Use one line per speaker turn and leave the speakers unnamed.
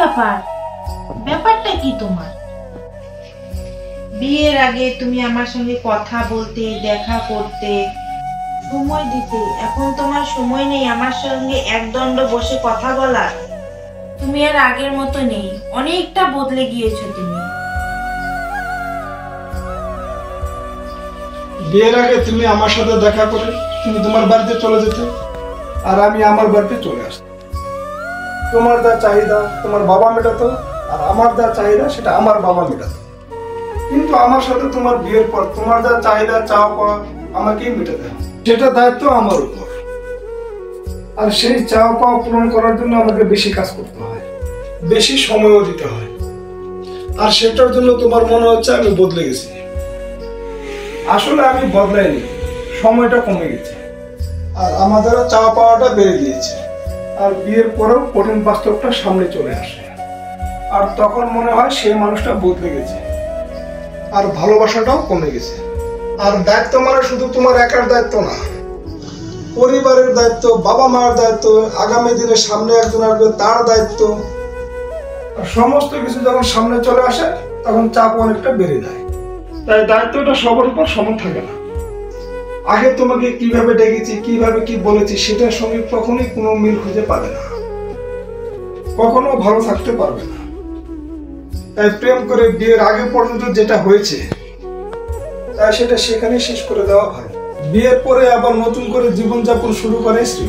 ব্যাপার? ব্যাপারটা কি তোমার? বিয়ের আগে তুমি আমার সঙ্গে কথা বলতে, দেখা করতে, সময় দিতে, এখন তোমার সময় নেই আমার সঙ্গে একদণ্ড বসে কথা বলার। তুমি আর আগের মতো নেই, অনেকটা বদলে গিয়েছো তুমি।
বিয়ের আগে তুমি আমার সাথে দেখা করে তুমি তোমার বাড়িতে চলে যেতে, আর আমি আমার বাড়িতে চলে আসতাম। তোমার যা চাহিদা তোমার বাবা মেটাতো, আর আমার যা চাহিদা সেটা আমার বাবা মেটাতো। কিন্তু আমার সাথে তোমার বিয়ের পর তোমার যা চাহিদা চাওয়া পাওয়া আমাকেই মেটাতে হবে, সেটা দায়িত্ব আমার উপর। আর সেই চাওয়া পাওয়া পূরণ করার জন্য আমাকে বেশি কাজ করতে হয়, বেশি সময়ও দিতে হয়। আর সেটার জন্য তোমার মনে হচ্ছে আমি বদলে গেছি। আসলে আমি বদলাইনি, সময়টা কমে গেছে, আর আমাদের চাওয়া পাওয়াটা বেড়ে গিয়েছে। আর বিয়ের পরেও কঠিন বাস্তবটা সামনে চলে আসে, আর তখন মনে হয় সেই মানুষটা বদলে গেছে, আর ভালোবাসাটাও কমে গেছে। আর দায়িত্ব মানে শুধু তোমার একার দায়িত্ব না, পরিবারের দায়িত্ব, বাবা মার দায়িত্ব, আগামী দিনে সামনে একজন আসবে তার দায়িত্ব। আর সমস্ত কিছু যখন সামনে চলে আসে তখন চাপ অনেকটা বেড়ে যায়। তাই দায়িত্বটা সবার উপর সমান থাকে না। আগে তোমাকে কিভাবে ডেকেছি, কিভাবে কি বলেছি সেটার সঙ্গে কখনোই কোনো মিল খুঁজে পাবে না, কখনো ভালো থাকতে পারবে না। তাই প্রেম করে বিয়ের আগে পর্যন্ত যেটা হয়েছে তাই সেটা সেখানে শেষ করে দেওয়া ভালো। বিয়ের পরে আবার নতুন করে জীবনযাপন শুরু করে শ্রী।